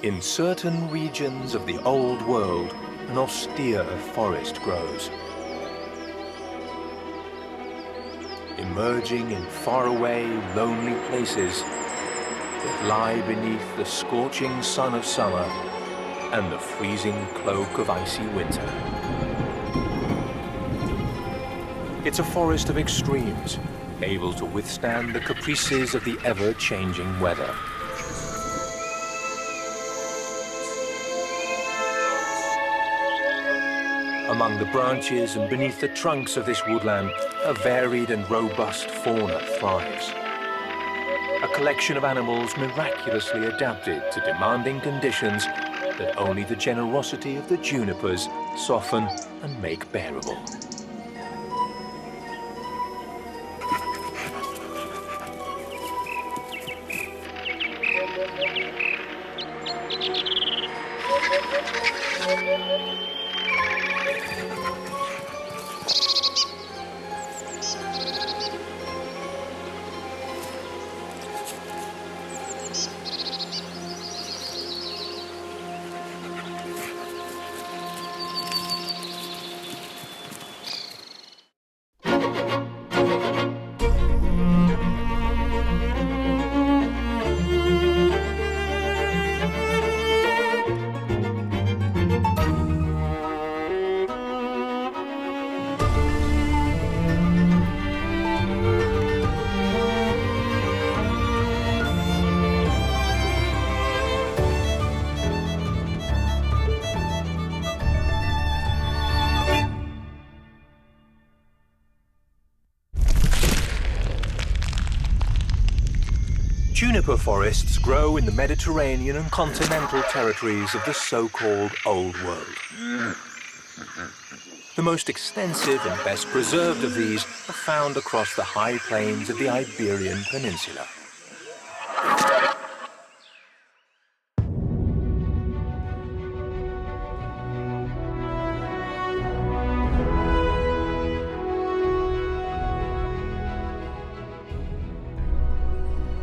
In certain regions of the Old World, an austere forest grows. Emerging in faraway, lonely places that lie beneath the scorching sun of summer and the freezing cloak of icy winter. It's a forest of extremes, able to withstand the caprices of the ever-changing weather. Among the branches and beneath the trunks of this woodland, a varied and robust fauna thrives. A collection of animals miraculously adapted to demanding conditions that only the generosity of the junipers soften and make bearable. Juniper forests grow in the Mediterranean and continental territories of the so-called Old World. The most extensive and best preserved of these are found across the high plains of the Iberian Peninsula.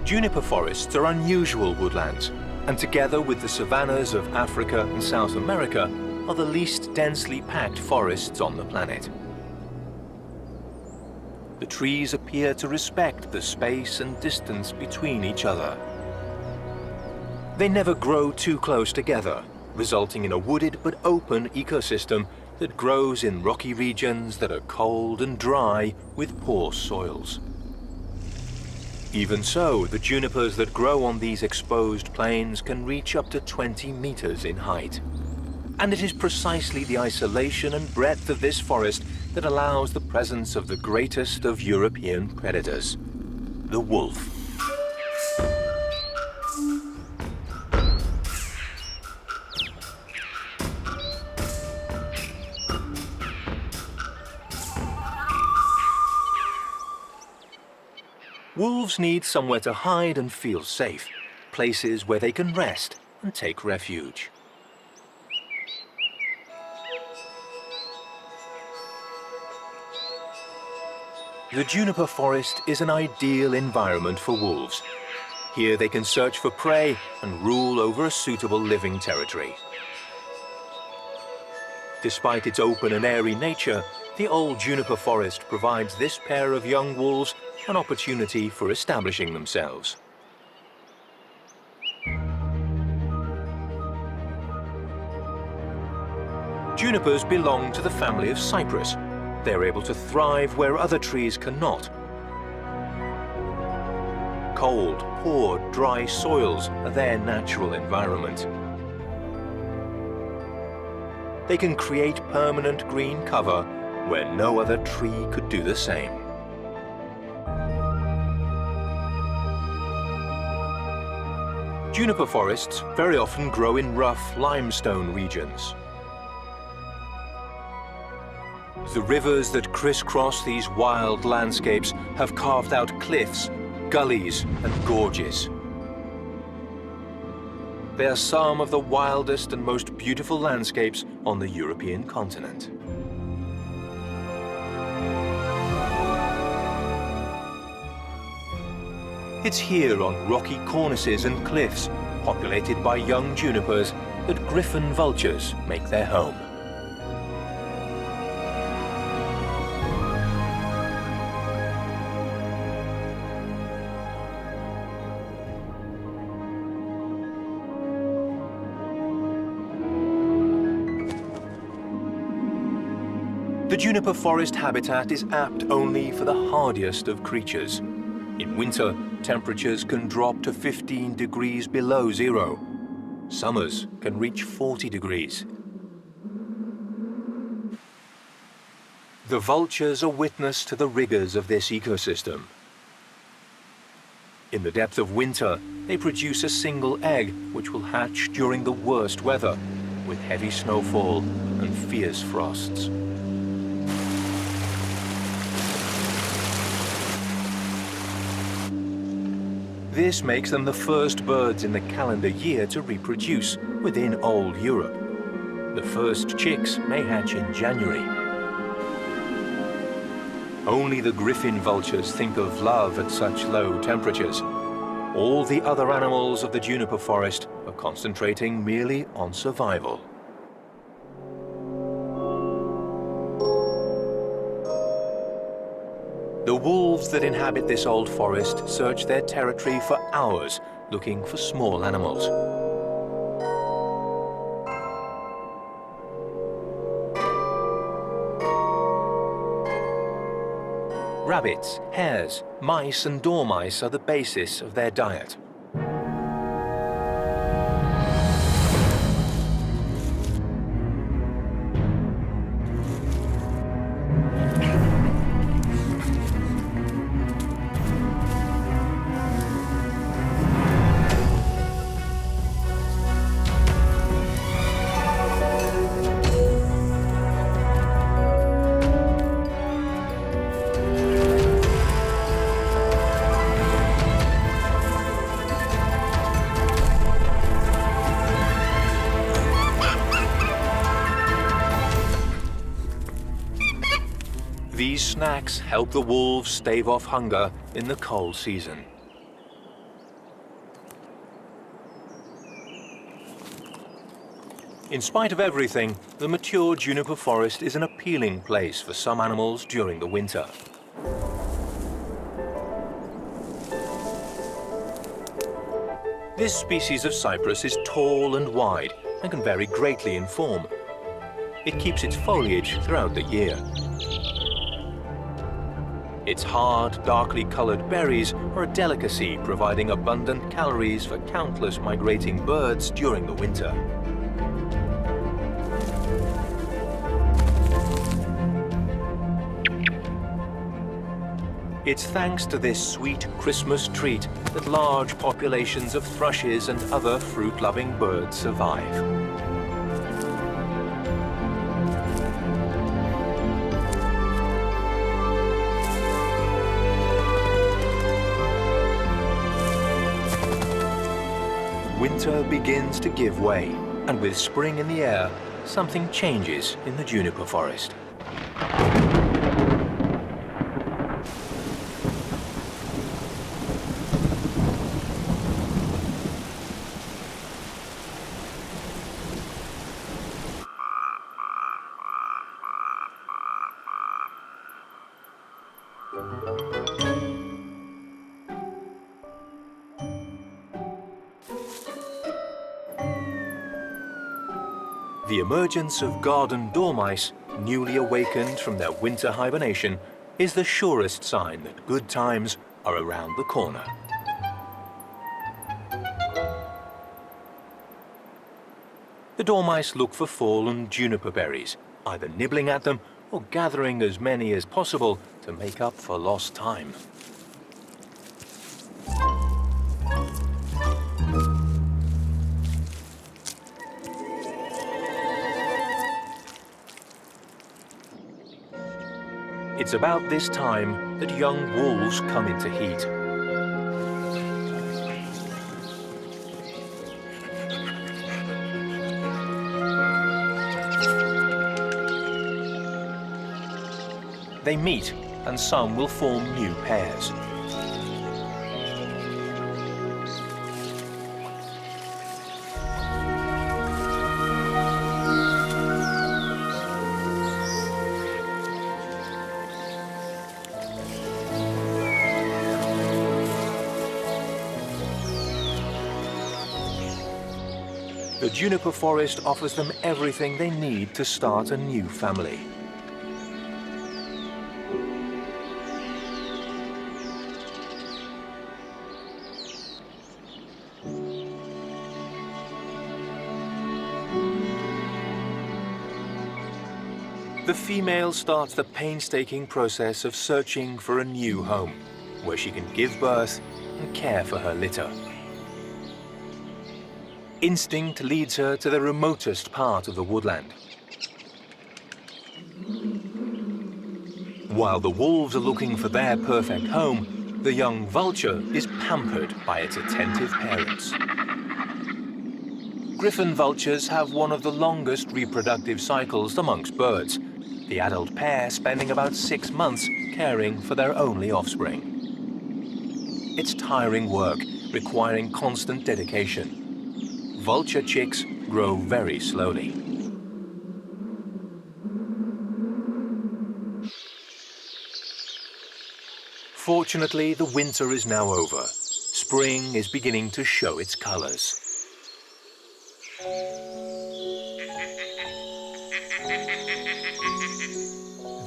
Juniper forests are unusual woodlands, and together with the savannas of Africa and South America, are the least densely packed forests on the planet. The trees appear to respect the space and distance between each other. They never grow too close together, resulting in a wooded but open ecosystem that grows in rocky regions that are cold and dry with poor soils. Even so, the junipers that grow on these exposed plains can reach up to 20 meters in height. And it is precisely the isolation and breadth of this forest that allows the presence of the greatest of European predators, the wolf. Wolves need somewhere to hide and feel safe, places where they can rest and take refuge. The juniper forest is an ideal environment for wolves. Here they can search for prey and rule over a suitable living territory. Despite its open and airy nature, the old juniper forest provides this pair of young wolves an opportunity for establishing themselves. Junipers belong to the family of cypress. They're able to thrive where other trees cannot. Cold, poor, dry soils are their natural environment. They can create permanent green cover where no other tree could do the same. Juniper forests very often grow in rough limestone regions. The rivers that crisscross these wild landscapes have carved out cliffs, gullies, and gorges. They are some of the wildest and most beautiful landscapes on the European continent. It's here on rocky cornices and cliffs populated by young junipers that griffon vultures make their home. The juniper forest habitat is apt only for the hardiest of creatures. In winter, temperatures can drop to 15 degrees below zero. Summers can reach 40 degrees. The vultures are witness to the rigors of this ecosystem. In the depth of winter, they produce a single egg which will hatch during the worst weather, with heavy snowfall and fierce frosts. This makes them the first birds in the calendar year to reproduce within old Europe. The first chicks may hatch in January. Only the griffon vultures think of love at such low temperatures. All the other animals of the juniper forest are concentrating merely on survival. The wolves that inhabit this old forest search their territory for hours, looking for small animals. Rabbits, hares, mice and dormice are the basis of their diet. These snacks help the wolves stave off hunger in the cold season. In spite of everything, the mature juniper forest is an appealing place for some animals during the winter. This species of cypress is tall and wide and can vary greatly in form. It keeps its foliage throughout the year. Its hard, darkly colored berries are a delicacy, providing abundant calories for countless migrating birds during the winter. It's thanks to this sweet Christmas treat that large populations of thrushes and other fruit-loving birds survive. Winter begins to give way, and with spring in the air, something changes in the juniper forest. The emergence of garden dormice, newly awakened from their winter hibernation, is the surest sign that good times are around the corner. The dormice look for fallen juniper berries, either nibbling at them or gathering as many as possible to make up for lost time. It's about this time that young wolves come into heat. They meet, and some will form new pairs. the juniper forest offers them everything they need to start a new family. The female starts the painstaking process of searching for a new home, where she can give birth and care for her litter. Instinct leads her to the remotest part of the woodland. While the wolves are looking for their perfect home, the young vulture is pampered by its attentive parents. Griffon vultures have one of the longest reproductive cycles amongst birds, the adult pair spending about 6 months caring for their only offspring. It's tiring work, requiring constant dedication. Vulture chicks grow very slowly. Fortunately, the winter is now over. Spring is beginning to show its colors.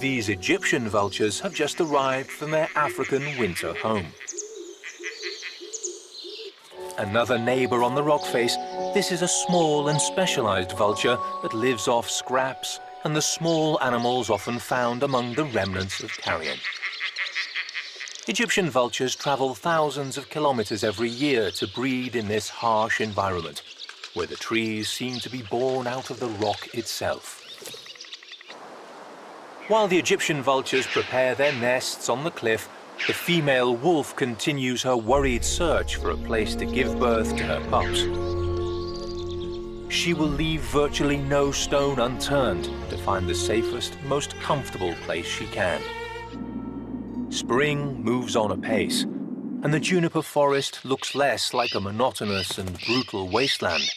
These Egyptian vultures have just arrived from their African winter home. Another neighbor on the rock face, this is a small and specialized vulture that lives off scraps and the small animals often found among the remnants of carrion. Egyptian vultures travel thousands of kilometers every year to breed in this harsh environment, where the trees seem to be born out of the rock itself. While the Egyptian vultures prepare their nests on the cliff, the female wolf continues her worried search for a place to give birth to her pups. She will leave virtually no stone unturned to find the safest, most comfortable place she can. Spring moves on apace, and the juniper forest looks less like a monotonous and brutal wasteland.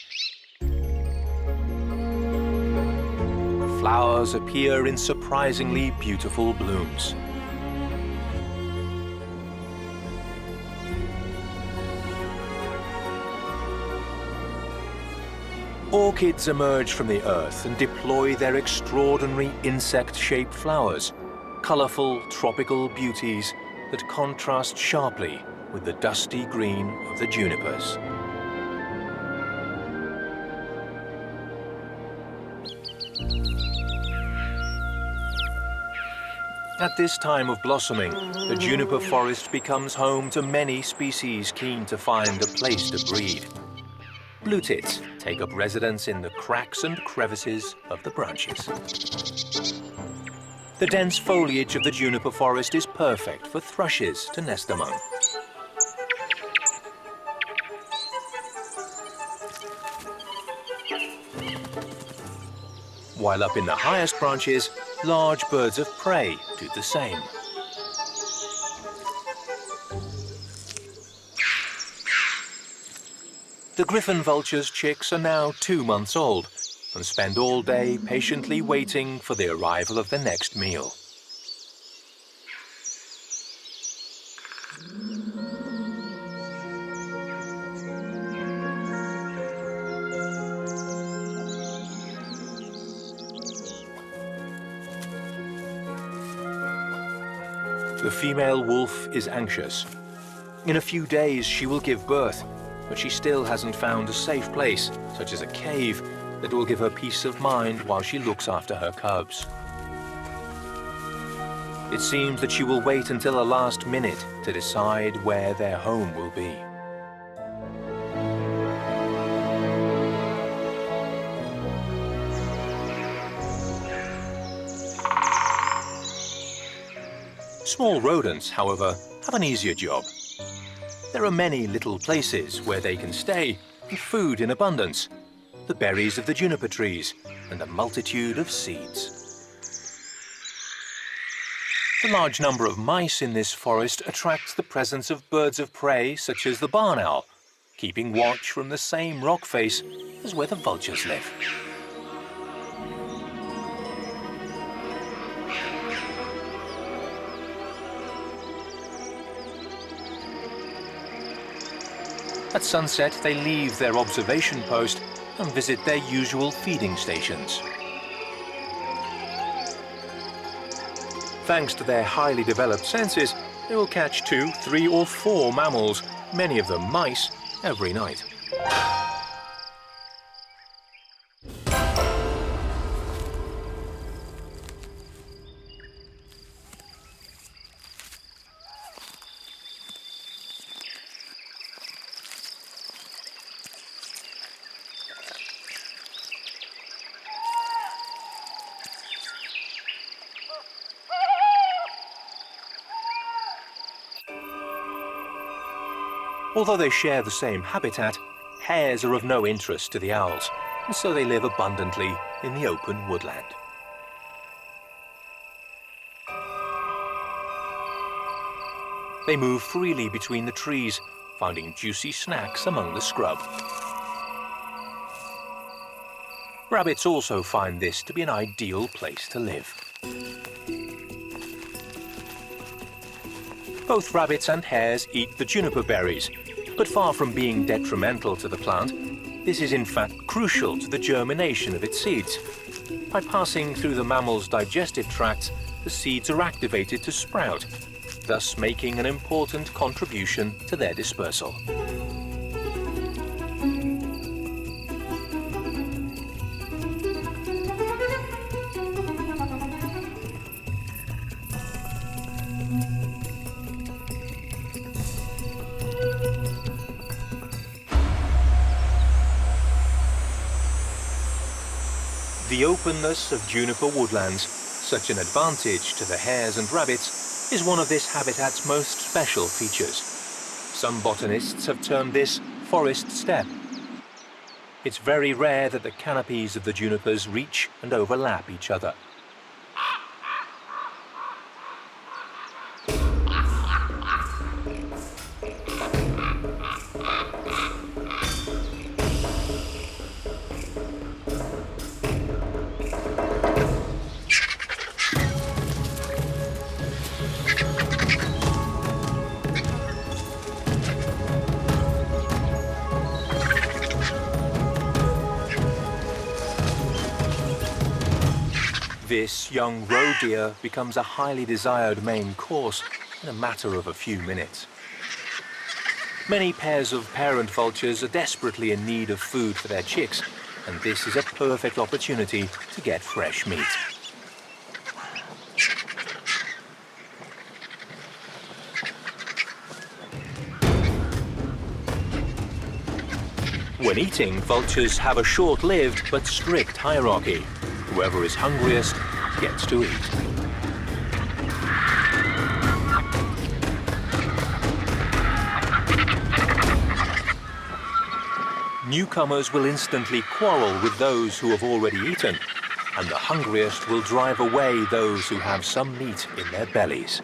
Flowers appear in surprisingly beautiful blooms. Orchids emerge from the earth and deploy their extraordinary insect-shaped flowers, colorful tropical beauties that contrast sharply with the dusty green of the junipers. At this time of blossoming, the juniper forest becomes home to many species keen to find a place to breed. Blue tits take up residence in the cracks and crevices of the branches. The dense foliage of the juniper forest is perfect for thrushes to nest among. While up in the highest branches, large birds of prey do the same. The griffon vulture's chicks are now 2 months old and spend all day patiently waiting for the arrival of the next meal. The female wolf is anxious. In a few days she will give birth, but she still hasn't found a safe place, such as a cave, that will give her peace of mind while she looks after her cubs. It seems that she will wait until the last minute to decide where their home will be. Small rodents, however, have an easier job. There are many little places where they can stay and food in abundance, the berries of the juniper trees and a multitude of seeds. The large number of mice in this forest attracts the presence of birds of prey such as the barn owl, keeping watch from the same rock face as where the vultures live. At sunset, they leave their observation post and visit their usual feeding stations. Thanks to their highly developed senses, they will catch 2, 3 or 4 mammals, many of them mice, every night. Although they share the same habitat, hares are of no interest to the owls, and so they live abundantly in the open woodland. They move freely between the trees, finding juicy snacks among the scrub. Rabbits also find this to be an ideal place to live. Both rabbits and hares eat the juniper berries, but far from being detrimental to the plant, this is in fact crucial to the germination of its seeds. By passing through the mammal's digestive tract, the seeds are activated to sprout, thus making an important contribution to their dispersal. The openness of juniper woodlands, such an advantage to the hares and rabbits, is one of this habitat's most special features. Some botanists have termed this forest steppe. It's very rare that the canopies of the junipers reach and overlap each other. This young roe deer becomes a highly desired main course in a matter of a few minutes. Many pairs of parent vultures are desperately in need of food for their chicks, and this is a perfect opportunity to get fresh meat. When eating, vultures have a short-lived but strict hierarchy. Whoever is hungriest gets to eat. Newcomers will instantly quarrel with those who have already eaten, and the hungriest will drive away those who have some meat in their bellies.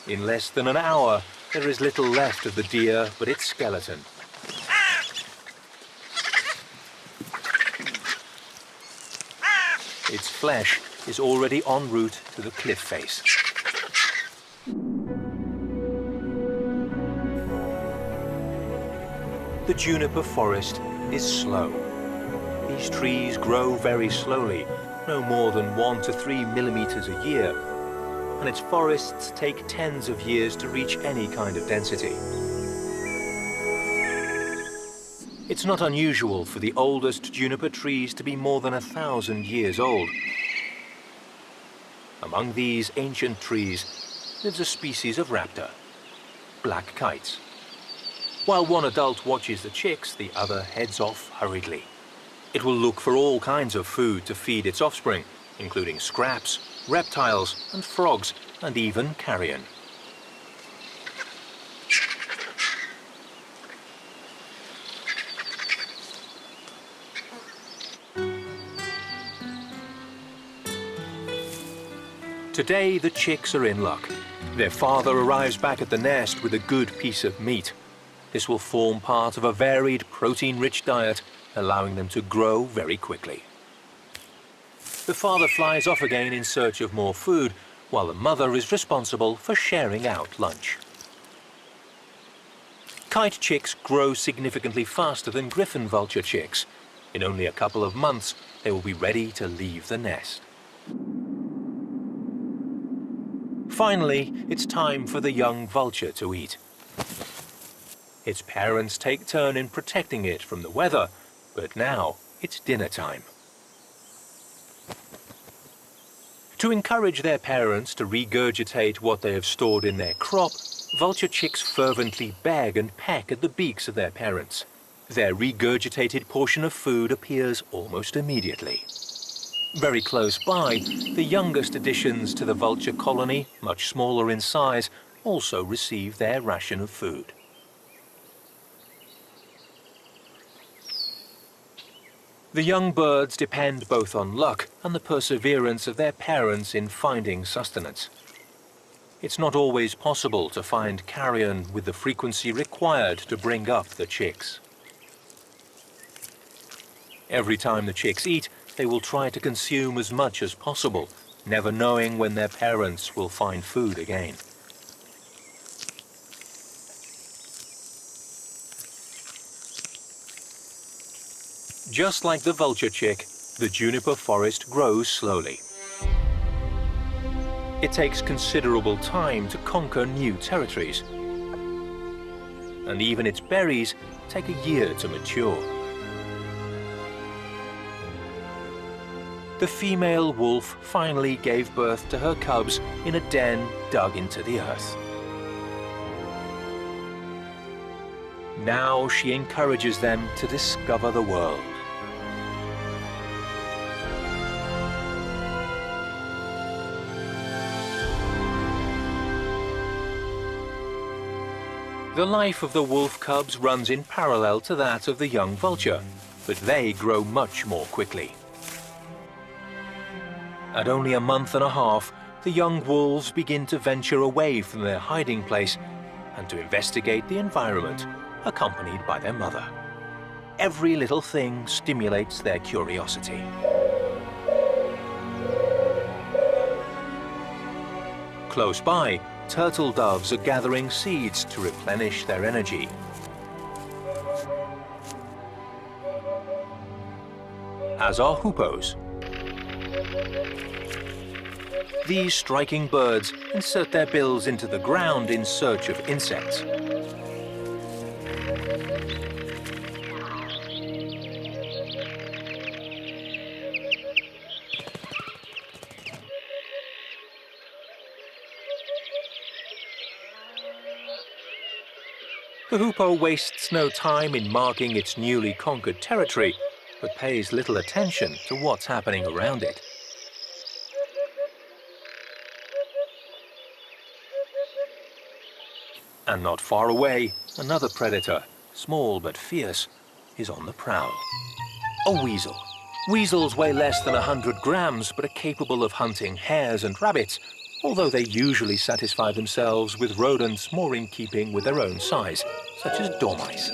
In less than an hour, there is little left of the deer but its skeleton. Its flesh is already en route to the cliff face. The juniper forest is slow. These trees grow very slowly, no more than 1 to 3 millimeters a year, and its forests take tens of years to reach any kind of density. It's not unusual for the oldest juniper trees to be more than 1,000 years old. Among these ancient trees lives a species of raptor, black kites. While one adult watches the chicks, the other heads off hurriedly. It will look for all kinds of food to feed its offspring, including scraps, reptiles and frogs, and even carrion. Today, the chicks are in luck. Their father arrives back at the nest with a good piece of meat. This will form part of a varied, protein-rich diet, allowing them to grow very quickly. The father flies off again in search of more food, while the mother is responsible for sharing out lunch. Kite chicks grow significantly faster than griffon vulture chicks. In only a couple of months, they will be ready to leave the nest. Finally, it's time for the young vulture to eat. Its parents take turn in protecting it from the weather, but now it's dinner time. To encourage their parents to regurgitate what they have stored in their crop, vulture chicks fervently beg and peck at the beaks of their parents. Their regurgitated portion of food appears almost immediately. Very close by, the youngest additions to the vulture colony, much smaller in size, also receive their ration of food. The young birds depend both on luck and the perseverance of their parents in finding sustenance. It's not always possible to find carrion with the frequency required to bring up the chicks. Every time the chicks eat, they will try to consume as much as possible, never knowing when their parents will find food again. Just like the vulture chick, the juniper forest grows slowly. It takes considerable time to conquer new territories, and even its berries take a year to mature. The female wolf finally gave birth to her cubs in a den dug into the earth. Now she encourages them to discover the world. The life of the wolf cubs runs in parallel to that of the young vulture, but they grow much more quickly. At only a month and a half, the young wolves begin to venture away from their hiding place and to investigate the environment, accompanied by their mother. Every little thing stimulates their curiosity. Close by, turtle doves are gathering seeds to replenish their energy. As are hoopoes. These striking birds insert their bills into the ground in search of insects. The hoopoe wastes no time in marking its newly conquered territory, but pays little attention to what's happening around it. And not far away, another predator, small but fierce, is on the prowl. A weasel. Weasels weigh less than 100 grams, but are capable of hunting hares and rabbits, although they usually satisfy themselves with rodents more in keeping with their own size, such as dormice.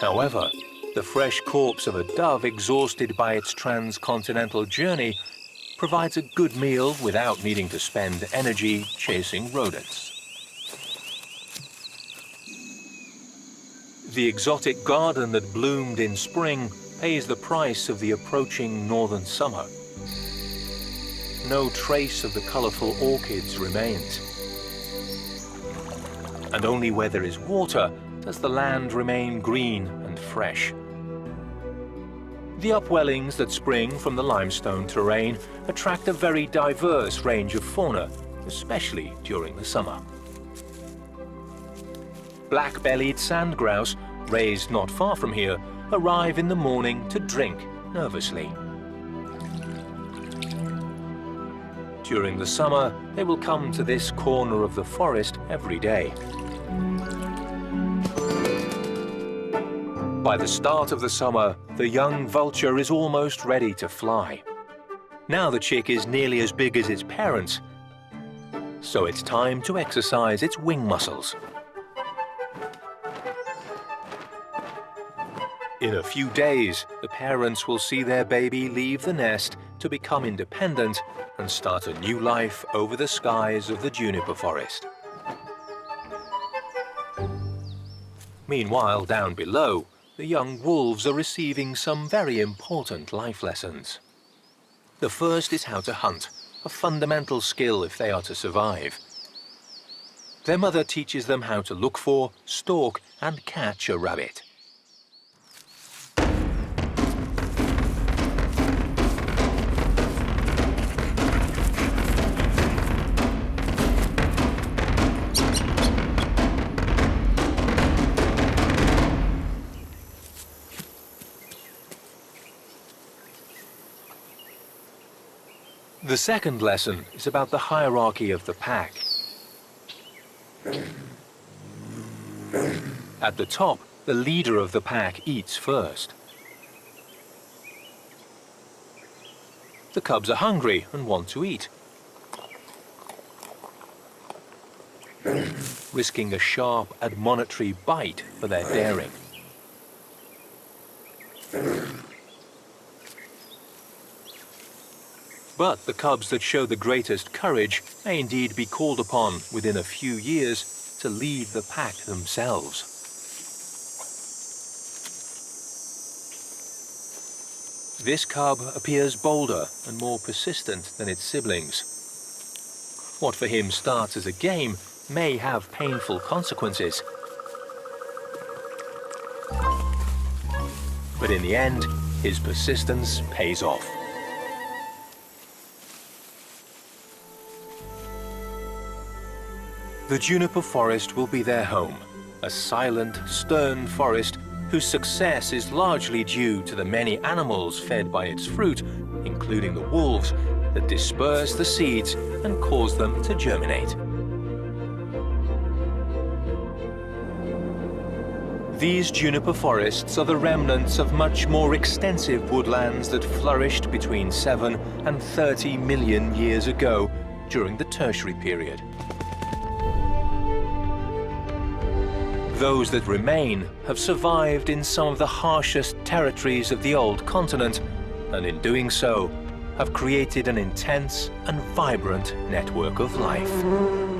However, the fresh corpse of a dove exhausted by its transcontinental journey provides a good meal without needing to spend energy chasing rodents. The exotic garden that bloomed in spring pays the price of the approaching northern summer. No trace of the colorful orchids remains. And only where there is water does the land remain green and fresh. The upwellings that spring from the limestone terrain attract a very diverse range of fauna, especially during the summer. Black-bellied sand grouse, raised not far from here, arrive in the morning to drink nervously. During the summer, they will come to this corner of the forest every day. By the start of the summer, the young vulture is almost ready to fly. Now the chick is nearly as big as its parents, so it's time to exercise its wing muscles. In a few days, the parents will see their baby leave the nest to become independent and start a new life over the skies of the juniper forest. Meanwhile, down below, the young wolves are receiving some very important life lessons. The first is how to hunt, a fundamental skill if they are to survive. Their mother teaches them how to look for, stalk, and catch a rabbit. The second lesson is about the hierarchy of the pack. At the top, the leader of the pack eats first. The cubs are hungry and want to eat, risking a sharp, admonitory bite for their daring. But the cubs that show the greatest courage may indeed be called upon within a few years to lead the pack themselves. This cub appears bolder and more persistent than its siblings. What for him starts as a game may have painful consequences. But in the end, his persistence pays off. The juniper forest will be their home, a silent, stern forest whose success is largely due to the many animals fed by its fruit, including the wolves, that disperse the seeds and cause them to germinate. These juniper forests are the remnants of much more extensive woodlands that flourished between 7 and 30 million years ago during the Tertiary period. Those that remain have survived in some of the harshest territories of the old continent, and in doing so, have created an intense and vibrant network of life.